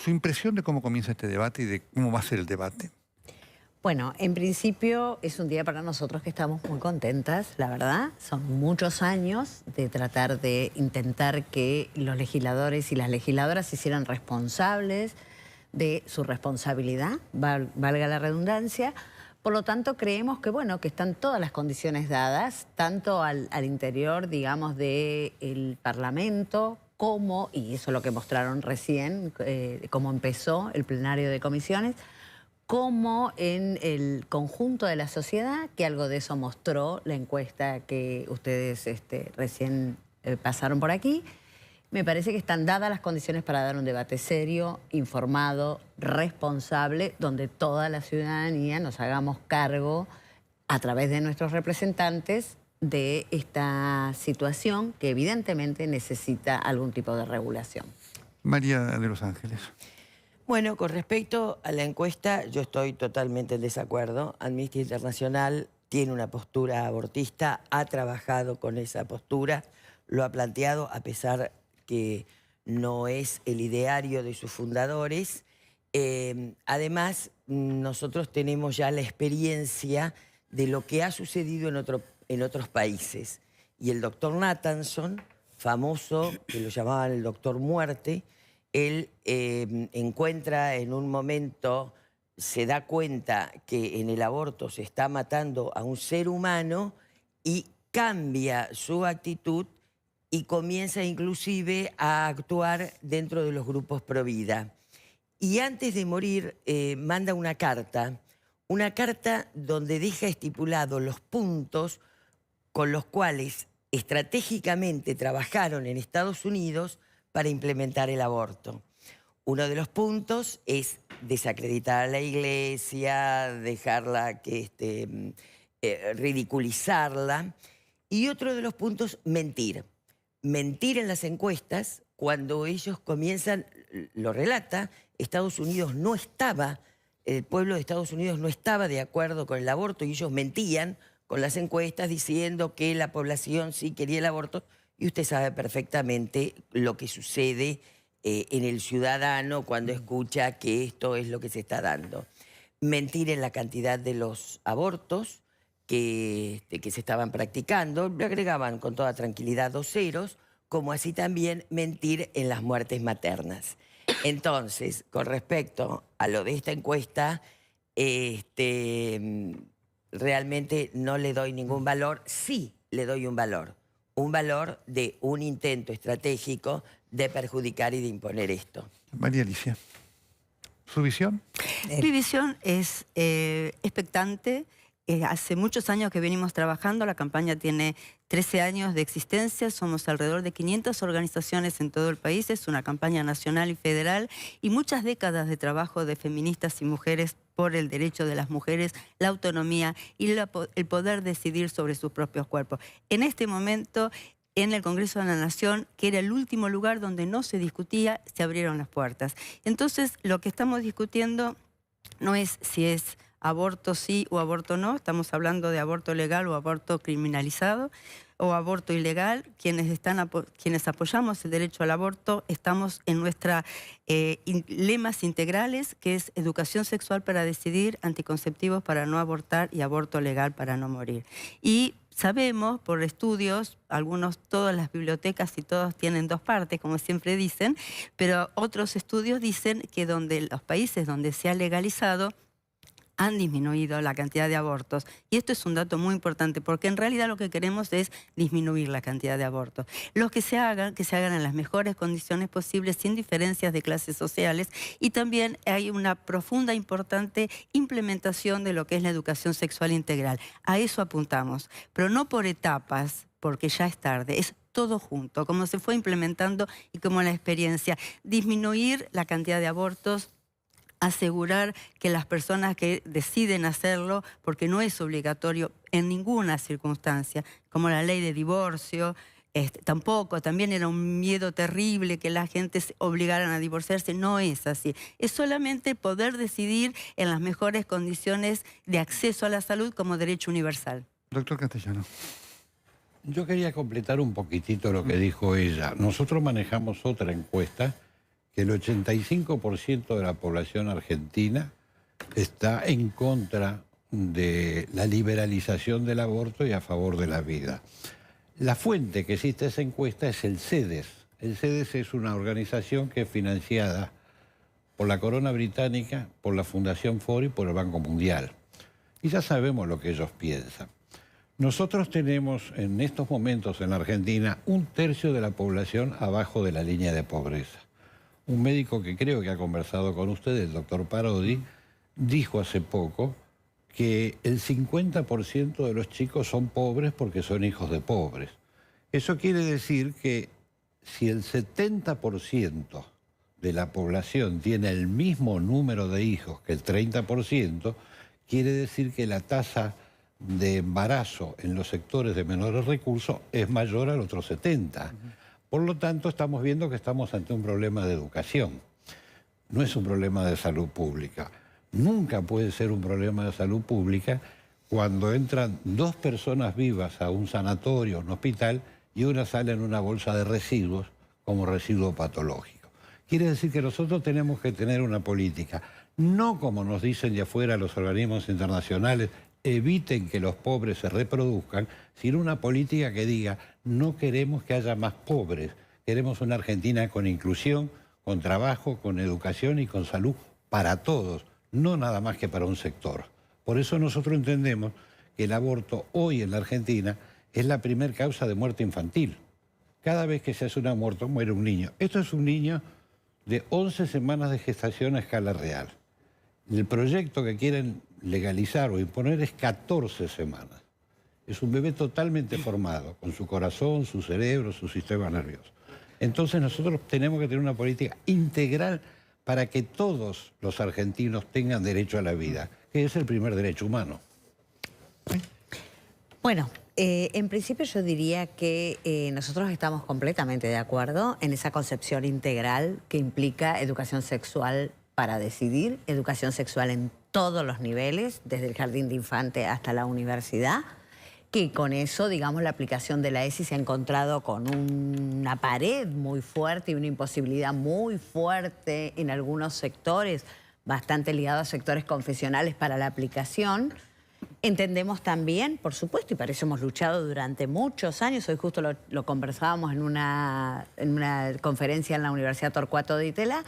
su impresión de cómo comienza este debate y de cómo va a ser el debate. Bueno, en principio es un día para nosotros que estamos muy contentas, la verdad. Son muchos años de tratar de intentar que los legisladores y las legisladoras se hicieran responsables de su responsabilidad, valga la redundancia. Por lo tanto, creemos que, bueno, que están todas las condiciones dadas, tanto al interior, digamos, del Parlamento, como, y eso es lo que mostraron recién, cómo empezó el plenario de comisiones, como en el conjunto de la sociedad, que algo de eso mostró la encuesta que ustedes recién pasaron por aquí. Me parece que están dadas las condiciones para dar un debate serio, informado, responsable, donde toda la ciudadanía nos hagamos cargo, a través de nuestros representantes, de esta situación que evidentemente necesita algún tipo de regulación. María de los Ángeles. Bueno, con respecto a la encuesta, yo estoy totalmente en desacuerdo. Amnistía Internacional tiene una postura abortista, ha trabajado con esa postura, lo ha planteado a pesar que no es el ideario de sus fundadores. Además, nosotros tenemos ya la experiencia de lo que ha sucedido en otros países. Y el doctor Nathanson, famoso, que lo llamaban el doctor Muerte, él encuentra en un momento, se da cuenta que en el aborto se está matando a un ser humano y cambia su actitud y comienza inclusive a actuar dentro de los grupos pro vida. Y antes de morir manda una carta donde deja estipulados los puntos con los cuales estratégicamente trabajaron en Estados Unidos para implementar el aborto. Uno de los puntos es desacreditar a la iglesia, dejarla ridiculizarla. Y otro de los puntos, mentir. Mentir en las encuestas, cuando ellos comienzan, lo relata, Estados Unidos no estaba, el pueblo de Estados Unidos no estaba de acuerdo con el aborto y ellos mentían con las encuestas diciendo que la población sí quería el aborto. Y usted sabe perfectamente lo que sucede en el ciudadano cuando escucha que esto es lo que se está dando. Mentir en la cantidad de los abortos que se estaban practicando, le agregaban con toda tranquilidad 2 ceros, como así también mentir en las muertes maternas. Entonces, con respecto a lo de esta encuesta, realmente no le doy ningún valor. Sí le doy un valor de un intento estratégico de perjudicar y de imponer esto. María Alicia, ¿su visión? Mi visión es expectante. Hace muchos años que venimos trabajando, la campaña tiene 13 años de existencia, somos alrededor de 500 organizaciones en todo el país, es una campaña nacional y federal y muchas décadas de trabajo de feministas y mujeres por el derecho de las mujeres, la autonomía y el poder decidir sobre sus propios cuerpos. En este momento, en el Congreso de la Nación, que era el último lugar donde no se discutía, se abrieron las puertas. Entonces, lo que estamos discutiendo no es si es aborto sí o aborto no, estamos hablando de aborto legal o aborto criminalizado o aborto ilegal. Quienes apoyamos el derecho al aborto estamos en nuestros lemas integrales, que es educación sexual para decidir, anticonceptivos para no abortar y aborto legal para no morir. Y sabemos por estudios, todas las bibliotecas y todos tienen 2 partes, como siempre dicen, pero otros estudios dicen que los países donde se ha legalizado han disminuido la cantidad de abortos. Y esto es un dato muy importante, porque en realidad lo que queremos es disminuir la cantidad de abortos. Los que se hagan en las mejores condiciones posibles, sin diferencias de clases sociales, y también hay una profunda, importante implementación de lo que es la educación sexual integral. A eso apuntamos, pero no por etapas, porque ya es tarde, es todo junto, como se fue implementando y como la experiencia. Disminuir la cantidad de abortos, asegurar que las personas que deciden hacerlo, porque no es obligatorio en ninguna circunstancia, como la ley de divorcio, también era un miedo terrible que la gente se obligaran a divorciarse, no es así. Es solamente poder decidir en las mejores condiciones de acceso a la salud como derecho universal. Doctor Castellano. Yo quería completar un poquitito lo que dijo ella. Nosotros manejamos otra encuesta que el 85% de la población argentina está en contra de la liberalización del aborto y a favor de la vida. La fuente que existe esa encuesta es el CEDES. El CEDES es una organización que es financiada por la Corona Británica, por la Fundación Ford y por el Banco Mundial. Y ya sabemos lo que ellos piensan. Nosotros tenemos en estos momentos en la Argentina 1/3 de la población abajo de la línea de pobreza. Un médico que creo que ha conversado con usted, el doctor Parodi, dijo hace poco que el 50% de los chicos son pobres porque son hijos de pobres. Eso quiere decir que si el 70% de la población tiene el mismo número de hijos que el 30%, quiere decir que la tasa de embarazo en los sectores de menores recursos es mayor al otro 70%. Por lo tanto, estamos viendo que estamos ante un problema de educación. No es un problema de salud pública. Nunca puede ser un problema de salud pública cuando entran 2 personas vivas a un sanatorio, un hospital, y una sale en una bolsa de residuos como residuo patológico. Quiere decir que nosotros tenemos que tener una política, no como nos dicen de afuera los organismos internacionales, eviten que los pobres se reproduzcan, sino una política que diga, no queremos que haya más pobres, queremos una Argentina con inclusión, con trabajo, con educación y con salud para todos, no nada más que para un sector. Por eso nosotros entendemos que el aborto hoy en la Argentina es la primera causa de muerte infantil. Cada vez que se hace un aborto muere un niño. Esto es un niño de 11 semanas de gestación a escala real. El proyecto que quieren legalizar o imponer es 14 semanas. Es un bebé totalmente formado, con su corazón, su cerebro, su sistema nervioso. Entonces nosotros tenemos que tener una política integral para que todos los argentinos tengan derecho a la vida, que es el primer derecho humano. Bueno, en principio yo diría que nosotros estamos completamente de acuerdo en esa concepción integral que implica educación sexual para decidir, educación sexual en todos los niveles, desde el jardín de infante hasta la universidad, que con eso, digamos, la aplicación de la ESI se ha encontrado con una pared muy fuerte y una imposibilidad muy fuerte en algunos sectores, bastante ligados a sectores confesionales para la aplicación. Entendemos también, por supuesto, y para eso hemos luchado durante muchos años, hoy justo lo conversábamos en una conferencia en la Universidad Torcuato de Itela,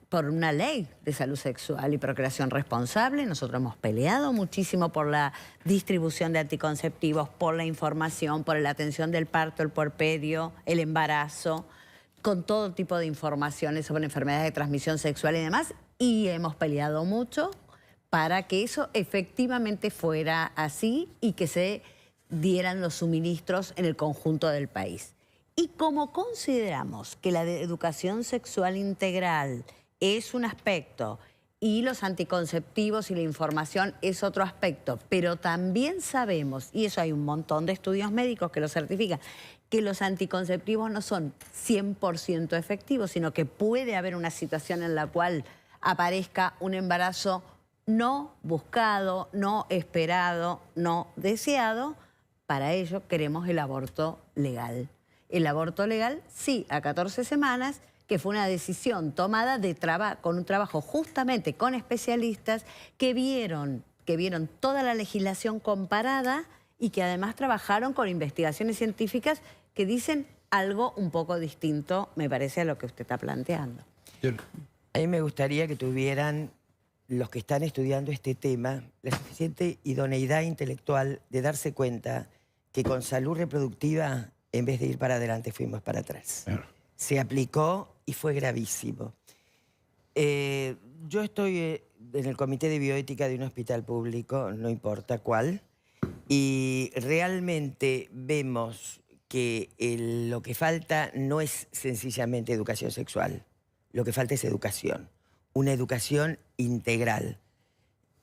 por una ley de salud sexual y procreación responsable. Nosotros hemos peleado muchísimo por la distribución de anticonceptivos, por la información, por la atención del parto, el puerperio, el embarazo, con todo tipo de informaciones sobre enfermedades de transmisión sexual y demás. Y hemos peleado mucho para que eso efectivamente fuera así y que se dieran los suministros en el conjunto del país. Y como consideramos que la educación sexual integral es un aspecto y los anticonceptivos y la información es otro aspecto, pero también sabemos, y eso hay un montón de estudios médicos que lo certifican, que los anticonceptivos no son 100% efectivos, sino que puede haber una situación en la cual aparezca un embarazo no buscado, no esperado, no deseado. Para ello queremos el aborto legal. El aborto legal, sí, a 14 semanas, que fue una decisión tomada con un trabajo justamente con especialistas que vieron toda la legislación comparada y que además trabajaron con investigaciones científicas que dicen algo un poco distinto, me parece, a lo que usted está planteando. A mí me gustaría que tuvieran los que están estudiando este tema la suficiente idoneidad intelectual de darse cuenta que con salud reproductiva, en vez de ir para adelante, fuimos para atrás. Se aplicó y fue gravísimo. Yo estoy en el comité de bioética de un hospital público, no importa cuál, y realmente vemos que lo que falta no es sencillamente educación sexual, lo que falta es educación, una educación integral.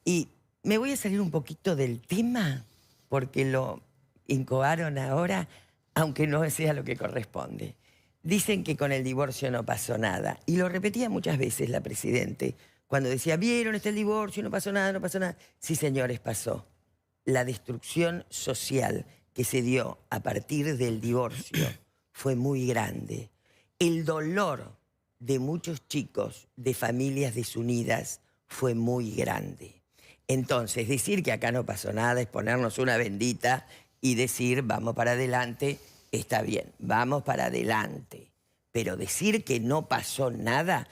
Y me voy a salir un poquito del tema porque lo incoaron ahora, aunque no sea lo que corresponde. Dicen que con el divorcio no pasó nada. Y lo repetía muchas veces la Presidente, cuando decía, ¿vieron el divorcio? No pasó nada, no pasó nada. Sí, señores, pasó. La destrucción social que se dio a partir del divorcio fue muy grande. El dolor de muchos chicos de familias desunidas fue muy grande. Entonces, decir que acá no pasó nada es ponernos una bendita y decir vamos para adelante, está bien, vamos para adelante. Pero decir que no pasó nada,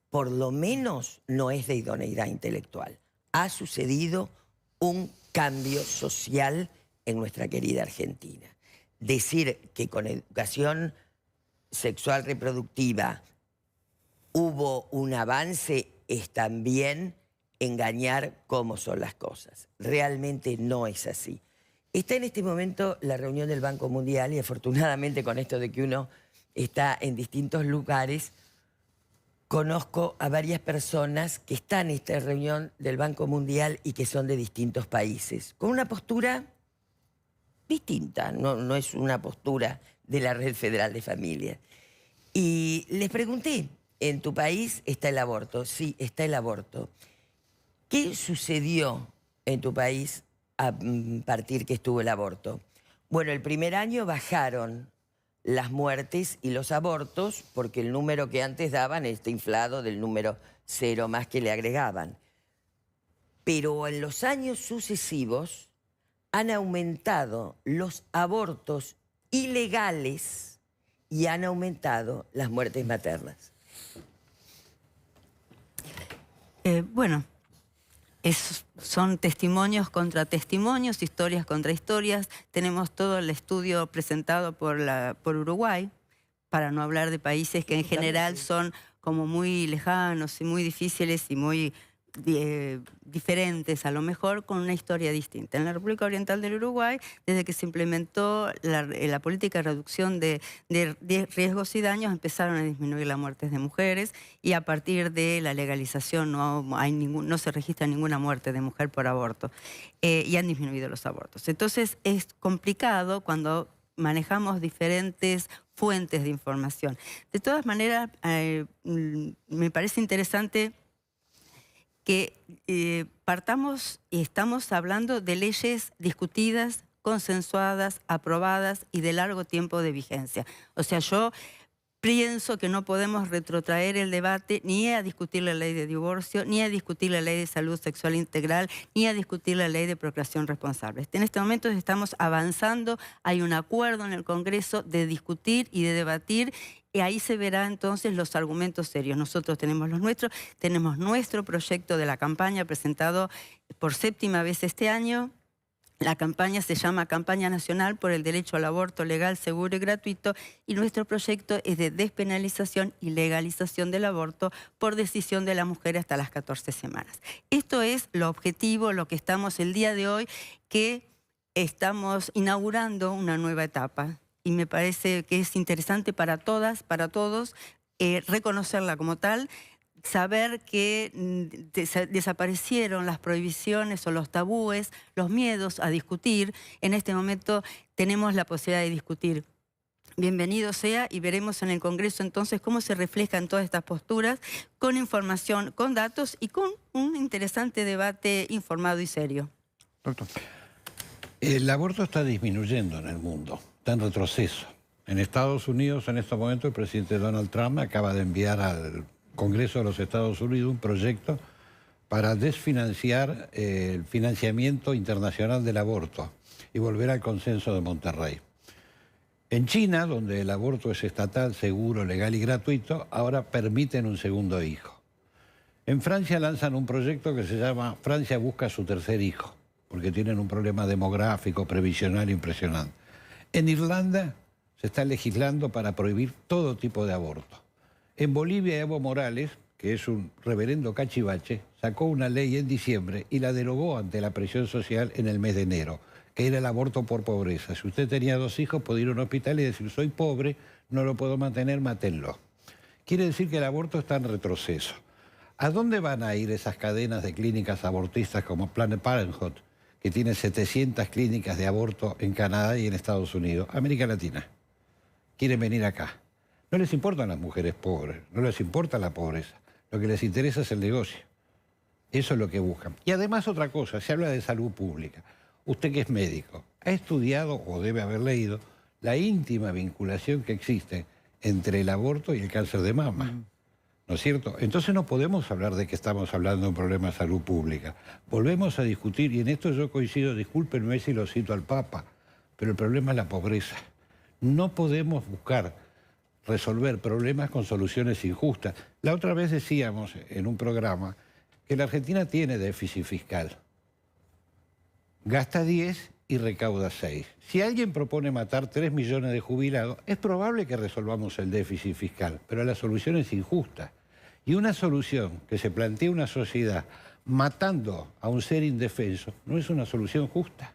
por lo menos no es de idoneidad intelectual. Ha sucedido un cambio social en nuestra querida Argentina. Decir que con educación sexual reproductiva hubo un avance es también engañar cómo son las cosas. Realmente no es así. Está en este momento la reunión del Banco Mundial y afortunadamente con esto de que uno está en distintos lugares, conozco a varias personas que están en esta reunión del Banco Mundial y que son de distintos países, con una postura distinta, no es una postura de la Red Federal de Familias. Y les pregunté, ¿en tu país está el aborto? Sí, está el aborto. ¿Qué sucedió en tu país a partir que estuvo el aborto? Bueno, el primer año bajaron las muertes y los abortos porque el número que antes daban está inflado del número 0 más que le agregaban. Pero en los años sucesivos han aumentado los abortos ilegales y han aumentado las muertes maternas. Bueno, son testimonios contra testimonios, historias contra historias. Tenemos todo el estudio presentado por Uruguay, para no hablar de países que en general son como muy lejanos y muy difíciles y muy diferentes a lo mejor, con una historia distinta. En la República Oriental del Uruguay, desde que se implementó la política de reducción de riesgos y daños, empezaron a disminuir las muertes de mujeres y a partir de la legalización no se registra ninguna muerte de mujer por aborto y han disminuido los abortos. Entonces es complicado cuando manejamos diferentes fuentes de información. De todas maneras, me parece interesante que partamos y estamos hablando de leyes discutidas, consensuadas, aprobadas y de largo tiempo de vigencia. O sea, yo pienso que no podemos retrotraer el debate ni a discutir la ley de divorcio, ni a discutir la ley de salud sexual integral, ni a discutir la ley de procreación responsable. En este momento estamos avanzando, hay un acuerdo en el Congreso de discutir y de debatir, y ahí se verán entonces los argumentos serios. Nosotros tenemos los nuestros, tenemos nuestro proyecto de la campaña presentado por 7ª vez este año. La campaña se llama Campaña Nacional por el Derecho al Aborto Legal, Seguro y Gratuito, y nuestro proyecto es de despenalización y legalización del aborto por decisión de la mujer hasta las 14 semanas. Esto es lo objetivo, lo que estamos el día de hoy, que estamos inaugurando una nueva etapa. Y me parece que es interesante para todas, para todos, reconocerla como tal, saber que desaparecieron las prohibiciones o los tabúes, los miedos a discutir. En este momento tenemos la posibilidad de discutir. Bienvenido sea, y veremos en el Congreso entonces cómo se reflejan todas estas posturas, con información, con datos y con un interesante debate informado y serio. Doctor. El aborto está disminuyendo en el mundo, está en retroceso. En Estados Unidos, en este momento, el presidente Donald Trump acaba de enviar al Congreso de los Estados Unidos un proyecto para desfinanciar el financiamiento internacional del aborto y volver al consenso de Monterrey. En China, donde el aborto es estatal, seguro, legal y gratuito, ahora permiten un segundo hijo. En Francia lanzan un proyecto que se llama Francia busca su tercer hijo, porque tienen un problema demográfico, previsional impresionante. En Irlanda se está legislando para prohibir todo tipo de aborto. En Bolivia, Evo Morales, que es un reverendo cachivache, sacó una ley en diciembre y la derogó ante la presión social en el mes de enero, que era el aborto por pobreza. Si usted tenía 2 hijos, podía ir a un hospital y decir, soy pobre, no lo puedo mantener, mátenlo. Quiere decir que el aborto está en retroceso. ¿A dónde van a ir esas cadenas de clínicas abortistas como Planned Parenthood, que tiene 700 clínicas de aborto en Canadá y en Estados Unidos? América Latina. Quieren venir acá. No les importan las mujeres pobres, no les importa la pobreza. Lo que les interesa es el negocio. Eso es lo que buscan. Y además otra cosa, se habla de salud pública. Usted que es médico, ha estudiado o debe haber leído la íntima vinculación que existe entre el aborto y el cáncer de mama. ¿no es cierto? Entonces no podemos hablar de que estamos hablando de un problema de salud pública. Volvemos a discutir, y en esto yo coincido, discúlpenme si lo cito al Papa, pero el problema es la pobreza. No podemos buscar resolver problemas con soluciones injustas. La otra vez decíamos en un programa que la Argentina tiene déficit fiscal. Gasta 10 y recauda 6. Si alguien propone matar 3 millones de jubilados, es probable que resolvamos el déficit fiscal, pero la solución es injusta. Y una solución que se plantea una sociedad matando a un ser indefenso no es una solución justa.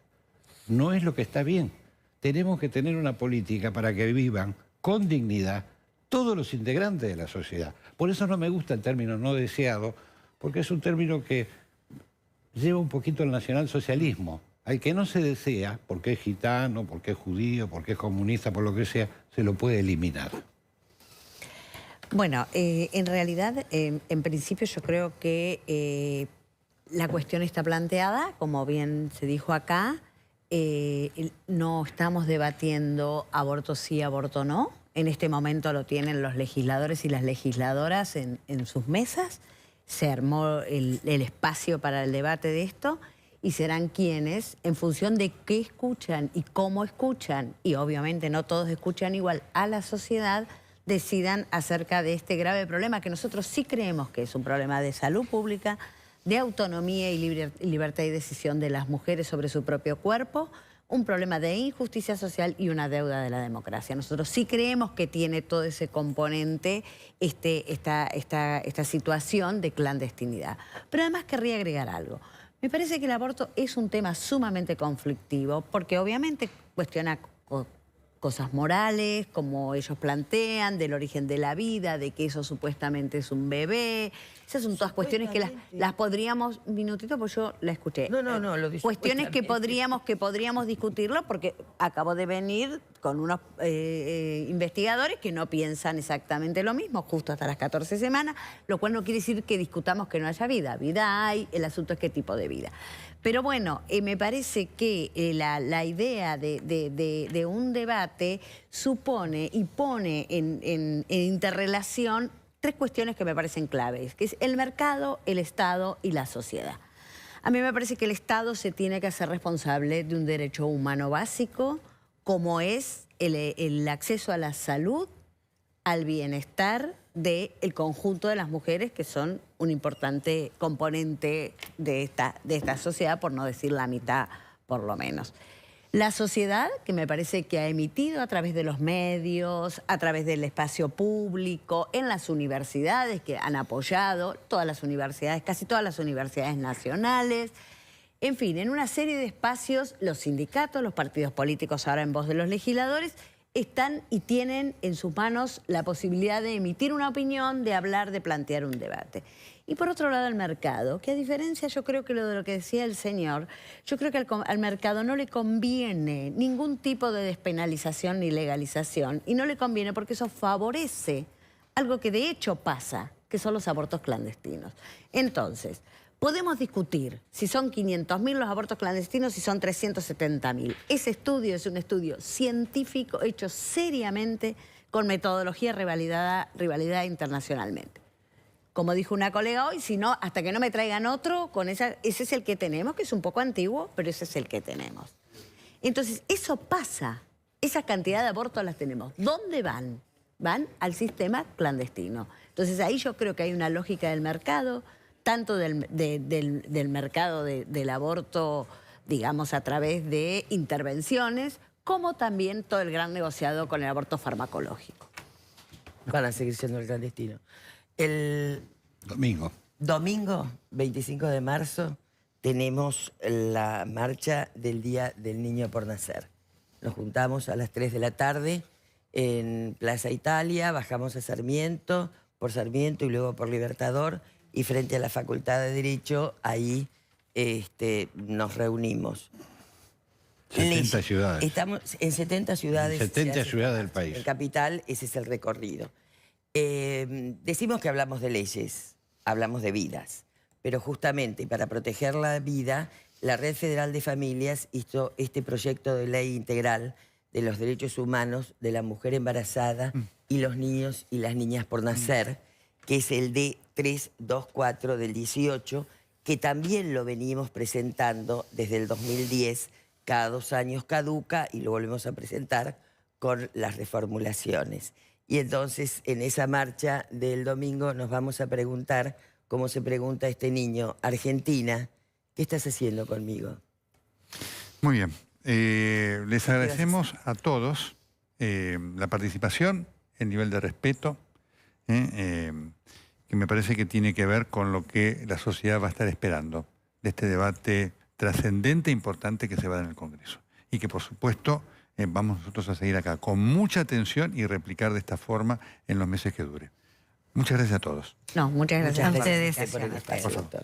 No es lo que está bien. Tenemos que tener una política para que vivan con dignidad todos los integrantes de la sociedad. Por eso no me gusta el término no deseado, porque es un término que lleva un poquito al nacionalsocialismo. Al que no se desea, porque es gitano, porque es judío, porque es comunista, por lo que sea, se lo puede eliminar. Bueno, en realidad, en principio yo creo que la cuestión está planteada, como bien se dijo acá. No estamos debatiendo aborto sí, aborto no. En este momento lo tienen los legisladores y las legisladoras en sus mesas. Se armó el espacio para el debate de esto y serán quienes, en función de qué escuchan y cómo escuchan, y obviamente no todos escuchan igual a la sociedad, decidan acerca de este grave problema que nosotros sí creemos que es un problema de salud pública, de autonomía y libertad y decisión de las mujeres sobre su propio cuerpo, un problema de injusticia social y una deuda de la democracia. Nosotros sí creemos que tiene todo ese componente, esta situación de clandestinidad. Pero además querría agregar algo. Me parece que el aborto es un tema sumamente conflictivo porque obviamente cuestiona cosas morales, como ellos plantean, del origen de la vida, de que eso supuestamente es un bebé. Esas son todas cuestiones que las podríamos... Un minutito, pues yo la escuché. No, lo dije. Cuestiones que podríamos discutirlo porque acabo de venir con unos investigadores que no piensan exactamente lo mismo, justo hasta las 14 semanas, lo cual no quiere decir que discutamos que no haya vida. Vida hay, el asunto es qué tipo de vida. Pero bueno, me parece que la idea de un debate supone y pone en interrelación tres cuestiones que me parecen claves, que es el mercado, el Estado y la sociedad. A mí me parece que el Estado se tiene que hacer responsable de un derecho humano básico, como es el acceso a la salud, al bienestar del conjunto de las mujeres, que son un importante componente de esta sociedad, por no decir la mitad, por lo menos. La sociedad, que me parece que ha emitido a través de los medios, a través del espacio público, en las universidades que han apoyado, todas las universidades, casi todas las universidades nacionales, en fin, en una serie de espacios, los sindicatos, los partidos políticos, ahora en voz de los legisladores, están y tienen en sus manos la posibilidad de emitir una opinión, de hablar, de plantear un debate. Y por otro lado el mercado, que a diferencia yo creo que de lo que decía el señor, yo creo que al mercado no le conviene ningún tipo de despenalización ni legalización, y no le conviene porque eso favorece algo que de hecho pasa, que son los abortos clandestinos. Entonces, podemos discutir si son 500.000 los abortos clandestinos, si son 370.000. Ese estudio es un estudio científico hecho seriamente con metodología revalidada internacionalmente. Como dijo una colega hoy, si no, hasta que no me traigan otro, ese es el que tenemos, que es un poco antiguo, pero ese es el que tenemos. Entonces, eso pasa. Esa cantidad de abortos las tenemos. ¿Dónde van? Van al sistema clandestino. Entonces, ahí yo creo que hay una lógica del mercado, tanto del mercado del aborto, digamos, a través de intervenciones, como también todo el gran negociado con el aborto farmacológico. Van a seguir siendo el clandestino. El domingo 25 de marzo tenemos la marcha del Día del Niño por Nacer. Nos juntamos a las 3 de la tarde en Plaza Italia, bajamos a Sarmiento, por Sarmiento y luego por Libertador, y frente a la Facultad de Derecho, ahí nos reunimos. 70 ciudades. Estamos en 70 ciudades. 70 ciudades del país. En capital, ese es el recorrido. Decimos que hablamos de leyes, hablamos de vidas, pero justamente para proteger la vida, la Red Federal de Familias hizo este proyecto de ley integral de los derechos humanos de la mujer embarazada y los niños y las niñas por nacer, que es el D324 del 18, que también lo venimos presentando desde el 2010, cada 2 años caduca y lo volvemos a presentar con las reformulaciones. Y entonces en esa marcha del domingo nos vamos a preguntar, como se pregunta este niño, Argentina, ¿qué estás haciendo conmigo? Muy bien. Les agradecemos a todos la participación, el nivel de respeto, que me parece que tiene que ver con lo que la sociedad va a estar esperando de este debate trascendente e importante que se va a dar en el Congreso. Y que, por supuesto, vamos nosotros a seguir acá con mucha atención y replicar de esta forma en los meses que dure. Muchas gracias a todos. No, muchas gracias Muchas a ustedes. gracias por el espacio, doctor.